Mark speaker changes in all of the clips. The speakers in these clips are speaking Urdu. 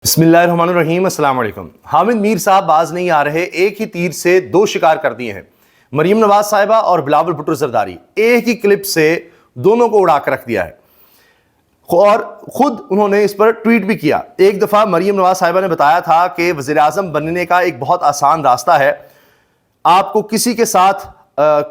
Speaker 1: بسم اللہ الرحمن الرحیم، السلام علیکم۔ حامد میر صاحب باز نہیں آ رہے، ایک ہی تیر سے دو شکار کر دیے ہیں۔ مریم نواز صاحبہ اور بلاول بھٹو زرداری ایک ہی کلپ سے دونوں کو اڑا کر رکھ دیا ہے، اور خود انہوں نے اس پر ٹویٹ بھی کیا۔ ایک دفعہ مریم نواز صاحبہ نے بتایا تھا کہ وزیر اعظم بننے کا ایک بہت آسان راستہ ہے، آپ کو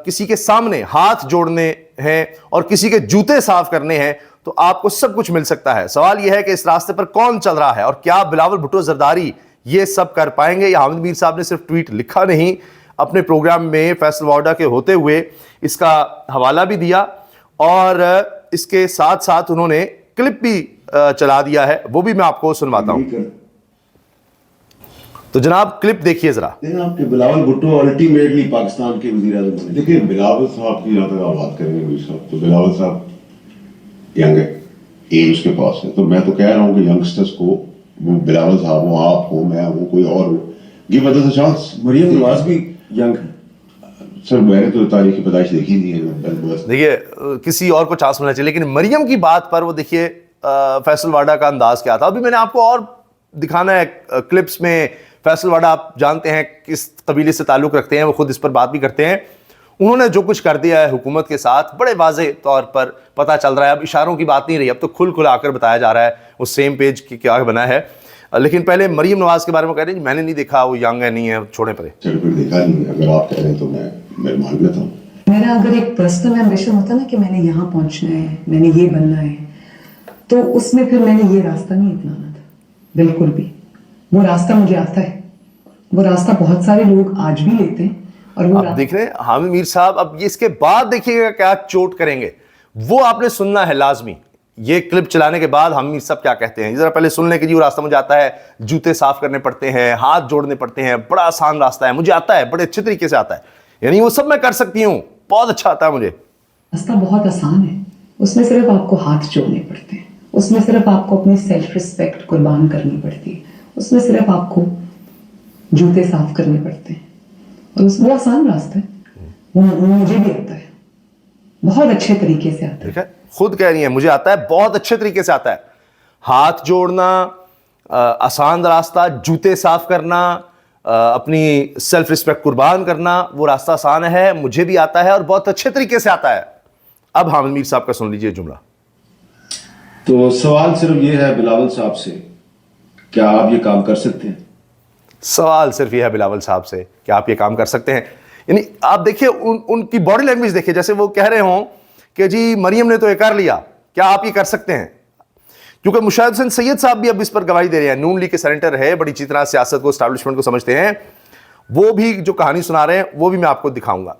Speaker 1: کسی کے سامنے ہاتھ جوڑنے ہیں اور کسی کے جوتے صاف کرنے ہیں تو آپ کو سب کچھ مل سکتا ہے۔ سوال یہ ہے کہ اس راستے پر کون چل رہا ہے، اور کیا بلاول بھٹو زرداری یہ سب کر پائیں گے؟ یا حامد میر صاحب نے صرف ٹویٹ لکھا نہیں، اپنے پروگرام میں فیصل وارڈا کے ہوتے ہوئے اس کا حوالہ بھی دیا، اور اس کے ساتھ ساتھ انہوں نے کلپ بھی چلا دیا ہے، وہ بھی میں آپ کو سنواتا ہوں۔ تو جناب کلپ دیکھیے ذرا۔
Speaker 2: آپ کے بلاول بھٹو الٹیمیٹلی پاکستان کے وزیر اعظم بنے۔ دیکھیے بلاول صاحب کی جہاں تک آپ بات کریں گے صاحب، تو بلاول صاحب ینگ ہے، ایج اس کے پاس ہے، تو میں تو کہہ رہا ہوں کہ ینگسٹرز کو، وہ بلاول صاحب ہو، آپ ہو، میں ہوں، کوئی اور ہو، give others a chance. Maryam Nawaz بھی ینگ ہے سر، میں نے تو تاریخی پیدائش دیکھی نہیں ہے۔
Speaker 1: دیکھیے کسی اور کو چانس ملنا چاہیے، لیکن مریم کی بات پر وہ دیکھیے فیصل وارڈا کا انداز کیا تھا۔ ابھی میں نے آپ کو اور دکھانا ہے کلپس میں۔ فیصل وارڈا آپ جانتے ہیں کس قبیلے سے تعلق رکھتے ہیں، وہ خود اس پر بات بھی کرتے ہیں۔ انہوں نے جو کچھ کر دیا ہے حکومت کے ساتھ، بڑے واضح طور پر پتہ چل رہا ہے، اب اشاروں کی بات نہیں رہی، اب تو کھل کھلا کر بتایا جا رہا ہے وہ سیم پیج کی کیا بنا ہے۔ لیکن پہلے مریم نواز کے بارے میں کہہ رہے ہیں میں نے نہیں دیکھا، وہ ینگ ہے، نہیں ہے، چھوڑیں پرے۔
Speaker 2: دیکھا نہیں، اگر آپ کہہ رہے ہیں تو میں مان لیتا ہوں۔
Speaker 3: میرا اگر ایک پرسنل ایمبیشن ہوتا نا کہ میں نے یہاں پہنچنا ہے، میں نے یہ بننا ہے، تو اس میں پھر میں نے یہ راستہ نہیں اپنانا تھا بالکل بھی۔ وہ راستہ مجھے آتا ہے، وہ راستہ بہت سارے لوگ آج بھی لیتے ہیں، اور وہ
Speaker 1: آپ دیکھ رہے ہیں حامد میر صاحب، اب اس کے بعد دیکھیے گا کیا چوٹ کریں گے، وہ آپ نے سننا ہے لازمی۔ یہ کلپ چلانے کے بعد حامد میر صاحب کیا کہتے ہیں ذرا پہلے سن لیں کہ جی وہ راستہ مجھے آتا ہے، جوتے صاف کرنے پڑتے ہیں، ہاتھ جوڑنے پڑتے ہیں، بڑا آسان راستہ ہے، مجھے آتا ہے، بڑے اچھے طریقے سے آتا ہے، یعنی وہ سب میں کر سکتی ہوں، بہت اچھا آتا ہے مجھے۔
Speaker 3: راستہ بہت آسان ہے، اس میں صرف آپ کو ہاتھ جوڑنے پڑتے ہیں، اس میں صرف آپ کو اپنی سیلف رسپیکٹ قربان کرنی پڑتی ہے، اس میں صرف آپ کو جوتے صاف کرنے پڑتے ہیں، اور وہ آسان راستہ ہے، وہ مجھے بھی آتا ہے، بہت اچھے طریقے سے آتا ہے۔
Speaker 1: خود کہہ رہی ہیں مجھے آتا ہے، بہت اچھے طریقے سے آتا ہے، ہاتھ جوڑنا آسان راستہ، جوتے صاف کرنا، اپنی سیلف رسپیکٹ قربان کرنا، وہ راستہ آسان ہے، مجھے بھی آتا ہے اور بہت اچھے طریقے سے آتا ہے۔ اب حامد میر صاحب کا سن لیجئے جملہ۔
Speaker 2: تو سوال صرف یہ ہے بلاول صاحب سے، کیا آپ یہ کام کر سکتے ہیں؟
Speaker 1: سوال صرف یہ ہے بلاول صاحب سے کہ آپ یہ کام کر سکتے ہیں، یعنی آپ دیکھیں ان کی باڈی لینگویج دیکھیں، جیسے وہ کہہ رہے ہوں کہ جی مریم نے تو یہ کر لیا، کیا آپ یہ کر سکتے ہیں؟ کیونکہ مشاہد حسین سید صاحب بھی اب اس پر گواہی دے رہے ہیں، نون لیگ کے سینیٹر ہے، بڑی اچھی طرح سیاست کو، اسٹیبلشمنٹ کو سمجھتے ہیں، وہ بھی جو کہانی سنا رہے ہیں وہ بھی میں آپ کو دکھاؤں گا۔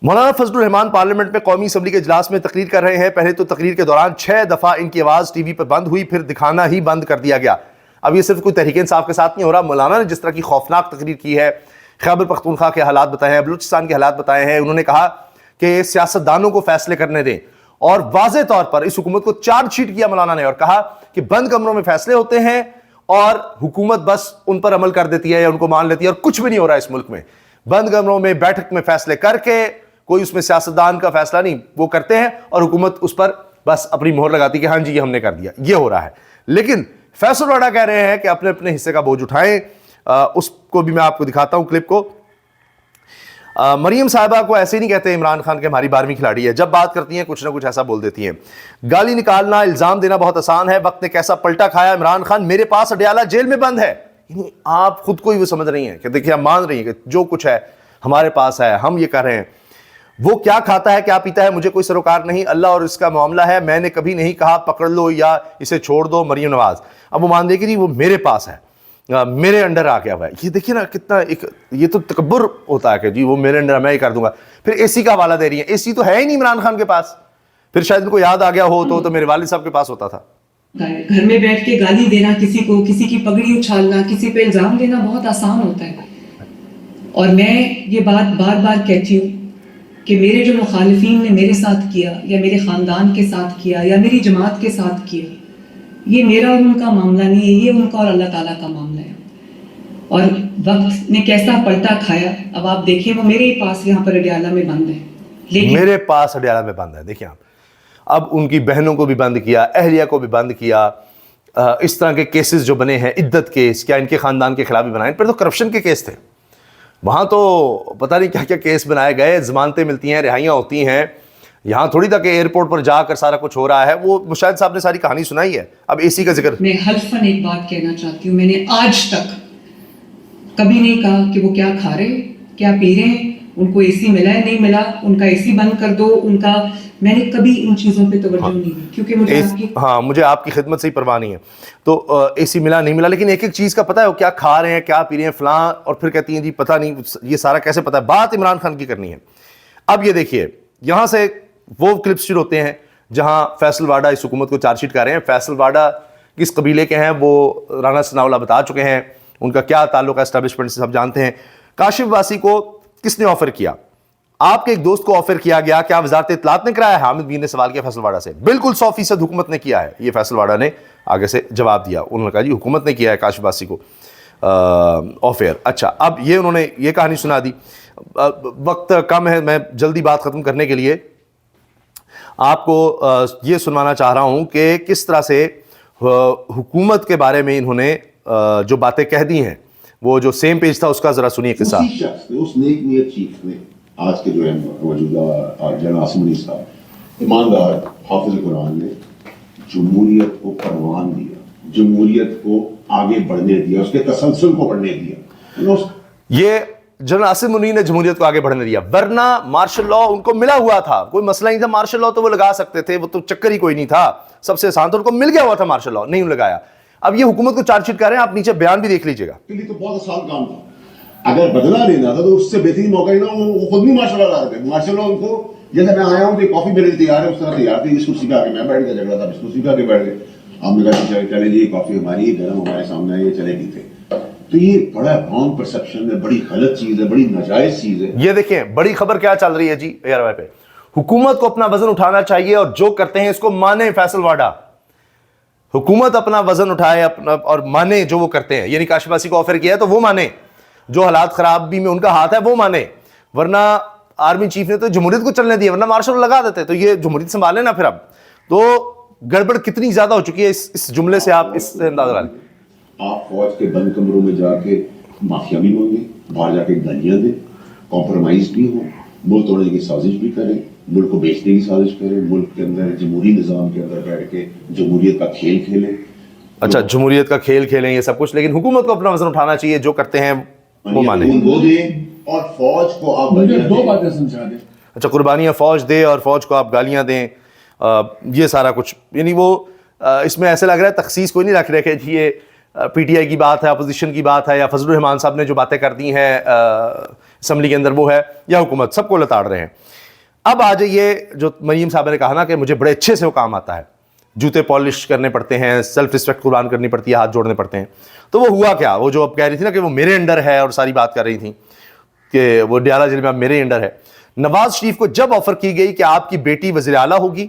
Speaker 1: مولانا فضل الرحمان پارلیمنٹ میں قومی اسمبلی کے اجلاس میں تقریر کر رہے ہیں، پہلے تو تقریر کے دوران 6 دفعہ ان کی آواز ٹی وی پر بند ہوئی، پھر دکھانا ہی بند کر دیا گیا۔ اب یہ صرف کوئی تحریک انصاف کے ساتھ نہیں ہو رہا، مولانا نے جس طرح کی خوفناک تقریر کی ہے، خیبر پختونخوا کے حالات بتائے ہیں، بلوچستان کے حالات بتائے ہیں، انہوں نے کہا کہ سیاستدانوں کو فیصلے کرنے دیں، اور واضح طور پر اس حکومت کو چارج شیٹ کیا مولانا نے، اور کہا کہ بند کمروں میں فیصلے ہوتے ہیں اور حکومت بس ان پر عمل کر دیتی ہے یا ان کو مان لیتی ہے، اور کچھ بھی نہیں ہو رہا اس ملک میں۔ بند کمروں میں بیٹھک میں فیصلے کر کے، کوئی اس میں سیاستدان کا فیصلہ نہیں، وہ کرتے ہیں اور حکومت اس پر بس اپنی مہر لگاتی کہ ہاں جی یہ ہم نے کر دیا، یہ ہو رہا ہے۔ لیکن فیصل وارڈا کہہ رہے ہیں کہ اپنے اپنے حصے کا بوجھ اٹھائیں، اس کو بھی میں آپ کو دکھاتا ہوں کلپ کو۔ مریم صاحبہ کو ایسے نہیں کہتے عمران خان کے ہماری 12ویں کھلاڑی ہے، جب بات کرتی ہیں کچھ نہ کچھ ایسا بول دیتی ہیں۔ گالی نکالنا، الزام دینا بہت آسان ہے، وقت نے کیسا پلٹا کھایا، عمران خان میرے پاس اڈیالہ جیل میں بند ہے۔ یعنی آپ خود کو ہی وہ سمجھ رہی ہیں کہ دیکھیں ہم مان رہی ہیں کہ جو کچھ ہے ہمارے پاس ہے، ہم یہ کر رہے ہیں۔ وہ کیا کھاتا ہے کیا پیتا ہے مجھے کوئی سروکار نہیں، اللہ اور اس کا معاملہ ہے، میں نے کبھی نہیں کہا پکڑ لو یا اسے چھوڑ دو مریم نواز۔ اب وہ مان دے کہ نہیں وہ میرے پاس ہے، میرے انڈر آ گیا ہوا ہے۔ یہ دیکھیے نا کتنا یہ تو تکبر ہوتا ہے کہ جی وہ میرے انڈر، میں ہی کر دوں گا۔ پھر اے سی کا حوالہ دے رہی ہیں، اے سی تو ہے ہی نہیں عمران خان کے پاس، پھر شاید ان کو یاد آ گیا ہو تو میرے والد صاحب کے پاس ہوتا تھا۔
Speaker 4: گھر میں بیٹھ کے گالی دینا کسی کو، کسی کی پگڑی اچھالنا، کسی پہ الزام دینا بہت آسان ہوتا ہے، اور میں یہ بات بار بار کہتی ہوں کہ میرے جو مخالفین نے میرے ساتھ کیا یا میرے خاندان کے ساتھ کیا یا میری جماعت کے ساتھ کیا، یہ میرا اور ان کا معاملہ نہیں ہے، یہ ان کا اور اللہ تعالیٰ کا معاملہ ہے۔ اور وقت نے کیسا پلٹا کھایا، اب آپ دیکھیں وہ میرے ہی پاس یہاں پر اڈیالہ میں بند ہے، لیکن
Speaker 1: میرے پاس اڈیالہ میں بند ہے۔ دیکھیں آپ اب ان کی بہنوں کو بھی بند کیا، اہلیہ کو بھی بند کیا، اس طرح کے کیسز جو بنے ہیں، عدت کیس، کیا ان کے خاندان کے خلاف بھی بنائے؟ پھر تو کرپشن کے کیس تھے، وہاں تو پتہ نہیں کیا کیا کیس بنائے گئے، ضمانتیں ملتی ہیں، رہائیاں ہوتی ہیں. یہاں تھوڑی تھا کہ ایئرپورٹ پر جا کر سارا کچھ ہو رہا ہے. وہ مشاہد صاحب نے ساری کہانی سنائی ہے. اب اے سی کا ذکر.
Speaker 4: میں حلفاً ایک بات کہنا چاہتی ہوں، میں نے آج تک کبھی نہیں کہا کہ وہ کیا کھا رہے کیا پی رہے ہیں، ان کو اے سی ملا ہے نہیں ملا، ان کا اے سی بند کر دو، ان کا، میں نے کبھی ان چیزوں پہ توجہ نہیں دی، کیونکہ مجھے آپ کی
Speaker 1: مجھے آپ کی خدمت سے ہی پرواہ نہیں ہے. تو اے سی ملا نہیں ملا، لیکن ایک ایک چیز کا پتہ ہے وہ کیا کھا رہے ہیں، کیا پی رہے ہیں فلاں، اور پھر کہتی ہیں جی پتہ نہیں یہ سارا کیسے پتہ ہے. بات عمران خان کی کرنی ہے. اب یہ دیکھیے یہاں سے وہ کلپس شروع ہوتے ہیں جہاں فیصل واڈا اس حکومت کو چارج شیٹ کر رہے ہیں. فیصل واڈا کس قبیلے کے ہیں وہ رانا ثناء اللہ بتا چکے ہیں، ان کا کیا تعلق ہے اسٹیبلشمنٹ سے سب جانتے ہیں. کاشف عباسی کو کس نے آفر کیا؟ آپ کے ایک دوست کو آفر کیا گیا. کیا وزارت اطلاعات نے کرایا؟ حامد میر نے سوال کیا فیصل واڈا سے. بالکل 100% حکومت نے کیا ہے. یہ فیصل واڈا نے آگے سے جواب دیا. انہوں نے کہا جی حکومت نے کیا ہے کاشف عباسی کو آفر. اچھا اب یہ انہوں نے یہ کہانی سنا دی. وقت کم ہے، میں جلدی بات ختم کرنے کے لیے آپ کو یہ سنوانا چاہ رہا ہوں کہ کس طرح سے حکومت کے بارے میں انہوں نے جو باتیں کہہ دی ہیں. وہ جو سیم پیج تھا اس کا ذرا سنیے قصہ.
Speaker 2: اسی شخص نے، اس نیک نیت چیف نے، آج کے جو ہے موجودہ جنرل عاصم منی صاحب، ایماندار حافظ قرآن نے جمہوریت کو پروان دیا، جمہوریت کو آگے بڑھنے دیا، اس کے تسلسل کو بڑھنے دیا.
Speaker 1: یہ جنرل عاصم منی نے جمہوریت کو آگے بڑھنے دیا، ورنہ مارشل لا ان کو ملا ہوا تھا، کوئی مسئلہ نہیں تھا. مارشل لا تو وہ لگا سکتے تھے، وہ تو چکر ہی کوئی نہیں تھا، سب سے آسان تھا، ان کو مل گیا ہوا تھا مارشل لا، نہیں لگایا. اب یہ حکومت کو چارج شیٹ کر رہے ہیں، آپ نیچے بیان بھی دیکھ لیجئے گا.
Speaker 2: کے لیے تو بہت آسان کام تھا. اگر بدلا لینا تھا تو اس سے بہترین موقع ہی نہ، وہ خود بھی ماشاء اللہ لا رہے تھے. ماشاء اللہ ان کو جیسے میں آیا ہوں کہ کافی میرے لیے تیار ہے، اس طرح تیار تھی. اس کرسی پہ آ کے میں بیٹھ گیا، جھگڑا تھا، اس کرسی پہ آ کے بیٹھ گئے. آپ نے کہا چلے جی کافی ہماری ہے، گرم ہمارے سامنے ہے، یہ چلے پیتے. تو یہ بڑا رانگ پرسپشن ہے، بڑی غلط چیز ہے، بڑی ناجائز چیز ہے.
Speaker 1: یہ دیکھیں بڑی خبر کیا چل رہی ہے جی اے آر وائی پہ. حکومت کو اپنا وزن اٹھانا چاہیے اور جو کرتے ہیں اس کو مانے. فیصل واڈا حکومت اپنا وزن اٹھائے اپنا اور مانے جو وہ کرتے ہیں. یعنی کاشف عباسی کو آفر کیا ہے تو وہ مانے، جو حالات خرابی میں ان کا ہاتھ ہے وہ مانے. ورنہ آرمی چیف نے تو جمہوریت کو چلنے دیا، ورنہ مارشل لگا دیتے. تو یہ جمہوریت سنبھالے نا. پھر اب تو گڑبڑ کتنی زیادہ ہو چکی ہے اس جملے سے آپ اس سے اندازہ لگائیں.
Speaker 2: آپ فوج کے بند کمروں میں جا کے مافیا بھی ہوں گے، باہر جا کے گالیاں دیں، کمپرومائز بھی ہوں، ملک توڑنے کی سازش بھی کریں، ملک کو بیچنے کی سازش کریں، ملک کے اندر جمہوری نظام کے اندر بیٹھ کے جمہوریت کا کھیل کھیلیں.
Speaker 1: اچھا جمہوریت کا کھیل کھیلیں یہ سب کچھ، لیکن حکومت کو اپنا وزن اٹھانا چاہیے، جو کرتے ہیں وہ مانے.
Speaker 2: وہ دیں اور فوج کو آپ
Speaker 5: دو باتیں سمجھا دیں.
Speaker 1: اچھا قربانیاں فوج دے اور فوج کو آپ گالیاں دیں، یہ سارا کچھ. یعنی وہ اس میں ایسے لگ رہا ہے تخصیص کوئی نہیں رکھ رہے کہ جی یہ پی ٹی آئی کی بات ہے، اپوزیشن کی بات ہے، یا فضل الرحمان صاحب نے جو باتیں کر دی ہیں اسمبلی کے اندر وہ ہے، یا حکومت. سب کو لتاڑ رہے ہیں. اب آ جائیے جو مریم صاحب نے کہا نا کہ مجھے بڑے اچھے سے وہ کام آتا ہے، جوتے پالش کرنے پڑتے ہیں، سیلف رسپیکٹ قربان کرنی پڑتی ہے، ہاتھ جوڑنے پڑتے ہیں. تو وہ ہوا کیا؟ وہ جو اب کہہ رہی تھی نا کہ وہ میرے انڈر ہے اور ساری بات کر رہی تھیں کہ وہ ڈیالہ جیل میں اب میرے انڈر ہے. نواز شریف کو جب آفر کی گئی کہ آپ کی بیٹی وزیر اعلیٰ ہوگی،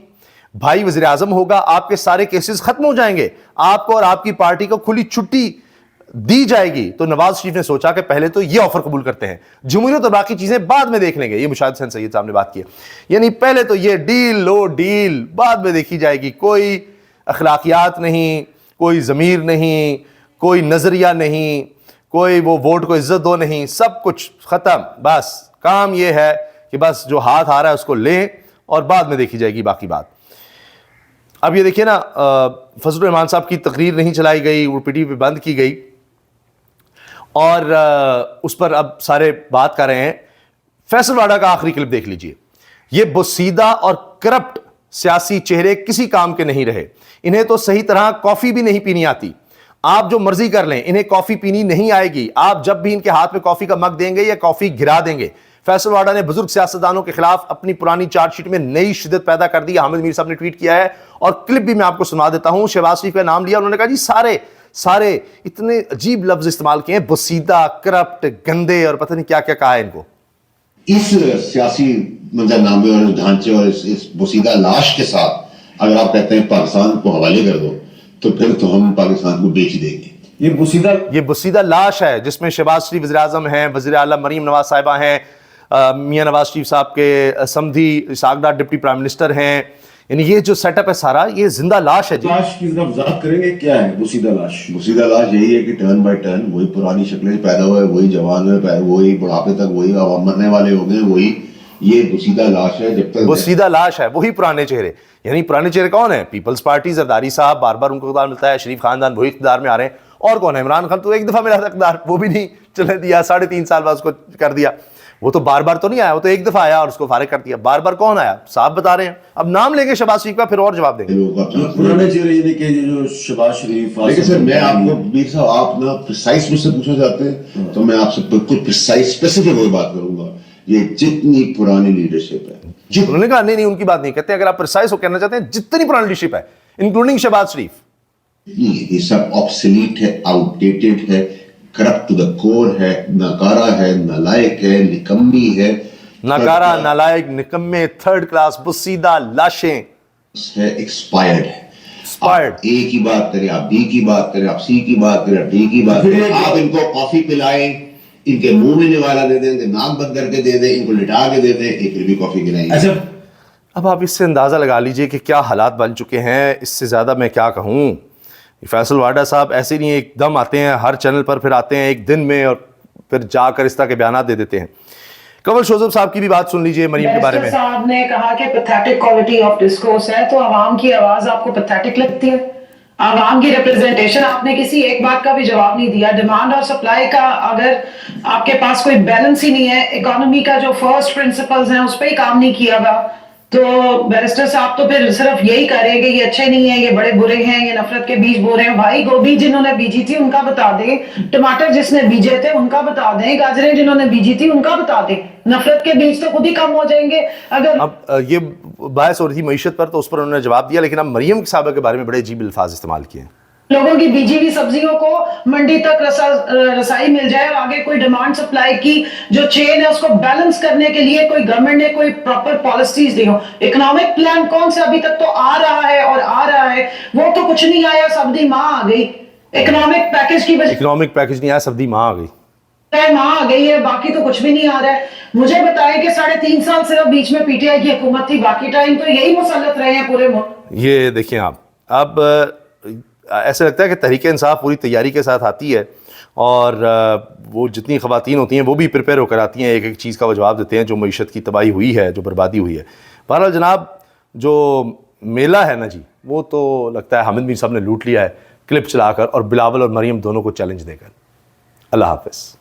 Speaker 1: بھائی وزیر اعظم ہوگا، آپ کے سارے کیسز ختم ہو جائیں گے، آپ کو اور آپ کی پارٹی کو کھلی چھٹی دی جائے گی، تو نواز شریف نے سوچا کہ پہلے تو یہ آفر قبول کرتے ہیں، جمہوریت اور باقی چیزیں بعد میں دیکھ لیں گے. یہ مشاہد حسین سید صاحب نے بات کی ہے. یعنی پہلے تو یہ ڈیل لو ڈیل بعد میں دیکھی جائے گی. کوئی اخلاقیات نہیں، کوئی ضمیر نہیں، کوئی نظریہ نہیں، کوئی وہ ووٹ کو عزت دو نہیں، سب کچھ ختم. بس کام یہ ہے کہ بس جو ہاتھ آ رہا ہے اس کو لیں اور بعد میں دیکھی جائے گی باقی بات. اب یہ دیکھیے نا فضل الرحمان صاحب کی تقریر نہیں چلائی گئی، وہ پی ٹی وی پہ بند کی گئی اور اس پر اب سارے بات کر رہے ہیں. فیصل واڈا کا آخری کلپ دیکھ لیجئے. یہ بوسیدہ اور کرپٹ سیاسی چہرے کسی کام کے نہیں رہے. انہیں تو صحیح طرح کافی بھی نہیں پینی آتی. آپ جو مرضی کر لیں انہیں کافی پینی نہیں آئے گی. آپ جب بھی ان کے ہاتھ میں کافی کا مگ دیں گے یا کافی گرا دیں گے. فیصل واڈا نے بزرگ سیاستدانوں کے خلاف اپنی پرانی چارج شیٹ میں نئی شدت پیدا کر دی. حامد میر صاحب نے ٹویٹ کیا ہے اور کلپ بھی میں آپ کو سنا دیتا ہوں. شہباز شریف کا نام لیا، انہوں نے کہا جی سارے اتنے عجیب لفظ استعمال کیے ہیں، بوسیدہ، کرپٹ، گندے اور پتہ نہیں کیا کیا کہا ہے ان کو.
Speaker 2: اس سیاسی منظر نامے اور ڈھانچے اور اس بوسیدہ لاش کے ساتھ اگر آپ کہتے ہیں پاکستان کو حوالے کر دو تو پھر تو ہم پاکستان کو بیچ دیں گے.
Speaker 1: یہ بوسیدہ لاش ہے جس میں شہباز شریف وزیر اعظم ہیں، وزیر اعلیٰ مریم نواز صاحبہ ہیں، میاں نواز شریف صاحب کے سمدھی Ishaq Dar deputy prime minister ہیں. یعنی یہ جو سیٹ اپ ہے سارا یہ زندہ لاش ہے جی.
Speaker 2: لاش کی ذرا وضاحت کریں گے کیا ہے بوسیدہ لاش؟ بوسیدہ لاش یہی ہے کہ ٹرن بائی ٹرن وہی پرانی شکلیں پیدا ہوئے، وہی جوان میں وہی بڑھاپے تک وہی عوام مرنے والے ہو گئے، وہی یہ بوسیدہ لاش ہے. جب تک
Speaker 1: وہ سیدھا لاش ہے، وہی پرانے چہرے. یعنی پرانے چہرے کون ہیں؟ پیپلز پارٹی، زرداری صاحب بار بار ان کو اقتدار ملتا ہے، شریف خاندان وہی اقتدار میں آ رہے ہیں. اور کون ہے؟ عمران خان تو ایک دفعہ ملا تھا اقتدار، وہ بھی نہیں چلنے دیا، 3.5 سال بعد اس کو کر دیا. وہ تو بار بار تو نہیں آیا، وہ تو ایک دفعہ آیا اور اس کو فارغ کر دیا. بار بار کون آیا؟ صاحب بتا رہے ہیں. اب نام لیں گے شہباز شریف کا، پھر اور جواب دیں گے.
Speaker 2: پرانے چہرے یہ کہ جو شہباز شریف. لیکن سر میں آپ کو میر صاحب آپ نا پریسائز مجھ سے پوچھنا چاہتے ہیں تو میں آپ سے بالکل پریسائز اسپیسیفک وہی بات کروں گا. یہ جتنی پرانی لیڈرشپ ہے،
Speaker 1: انہوں نے کہا نہیں ان کی بات نہیں کہتے. اگر آپ پریسائز ہو کہنا چاہتے ہیں جتنی پرانی لیڈرشپ ہے انکلوڈنگ شہباز شریف،
Speaker 2: یہ سب آبسلیٹ ہے، آؤٹ ڈیٹڈ ہے، کرپٹ ٹو دا کور ہے، ناکارہ ہے، نالائق ہے، نکمی ہے،
Speaker 1: ناکارہ، نالائق، نکمے، تھرڈ کلاس، بسیدہ لاشیں
Speaker 2: ہے، ایکسپائرڈ ہے.
Speaker 1: Expired.
Speaker 2: آپ اے کی بات کریں، آپ بی کی بات کریں، آپ سی کی بات کریں، آپ ڈی کی بات کریں، آپ ان کو کافی پلائیں، ان کے منہ میں نوالا دے دیں، ان کے ناک بند کر کے دے دیں، ان کو لٹا کے دے دیں، یہ پھر بھی کافی گرائیں گے.
Speaker 1: اب آپ اس سے اندازہ لگا لیجئے کہ کیا حالات بن چکے ہیں. اس سے زیادہ میں کیا کہوں. فیصل واڈا صاحب ایسے نہیں ایک دم آتے ہیں ہر چینل پر، پھر آتے ہیں ایک دن میں اور پھر جا کر اس طرح کے بیانات دے دیتے ہیں. کنور شوذب صاحب کی بھی بات سن لیجئے مریم کے بارے میں.
Speaker 5: بیرسٹر صاحب نے کہا کہ پیتھیٹک کوالٹی آف ڈسکورس ہے، تو عوام کی آواز آپ کو پیتھیٹک لگتی ہے؟ عوام کی ریپرزنٹیشن آپ نے کسی ایک بات کا بھی جواب نہیں دیا. ڈیمانڈ اور سپلائی کا اگر آپ کے پاس کوئی بیلنس ہی نہیں ہے، اکانومی کا جو فرسٹ پرنسپلز ہیں اس پہ ہی کام نہیں کیا گا، تو بیرسٹر صاحب تو پھر صرف یہی کہہ رہے ہیں کہ یہ اچھے نہیں ہیں، یہ بڑے برے ہیں، یہ نفرت کے بیج بو رہے ہیں. بھائی گوبھی جنہوں نے بیجی تھی ان کا بتا دیں، ٹماٹر جس نے بیجے تھے ان کا بتا دیں، گاجریں جنہوں نے بیجی تھی ان کا بتا دیں. نفرت کے بیج تو خود ہی کم ہو جائیں گے. اگر
Speaker 1: اب یہ بحث ہو رہی تھی معیشت پر تو اس پر انہوں نے جواب دیا، لیکن اب مریم صاحبہ کے بارے میں بڑے عجیب الفاظ استعمال کیے ہیں.
Speaker 5: لوگوں کی بیجی ہوئی سبزیوں کو منڈی تک رسائی مل جائے اور آگے کوئی ڈیمانڈ سپلائی کی جو چین ہے اس کو بیلنس کرنے کے لیے کوئی گورنمنٹ نے کوئی proper policies the who. Economic plan کون سا ابھی تک تو آ رہا ہے اور آ رہا ہے، وہ تو کچھ نہیں آیا، سبدی ماں آ گئی. اکنامک پیکج کی
Speaker 1: اکنامک پیکج نہیں آیا، سبدی ماں آ گئی.
Speaker 5: ماں آ گئی ہے، باقی تو کچھ بھی نہیں آ رہا ہے. مجھے بتائیں کہ 3.5 سال صرف بیچ میں پی ٹی آئی کی حکومت تھی، باقی ٹائم تو یہی مسلط رہے ہیں پورے ملک.
Speaker 1: یہ دیکھیں آپ اب ایسے لگتا ہے کہ تحریک انصاف پوری تیاری کے ساتھ آتی ہے اور وہ جتنی خواتین ہوتی ہیں وہ بھی پریپیئر ہو کر آتی ہیں، ایک ایک چیز کا وہ جواب دیتے ہیں جو معیشت کی تباہی ہوئی ہے، جو بربادی ہوئی ہے. بہرحال جناب جو میلہ ہے نا جی، وہ تو لگتا ہے حامد میر صاحب نے لوٹ لیا ہے کلپ چلا کر اور بلاول اور مریم دونوں کو چیلنج دے کر. اللہ حافظ.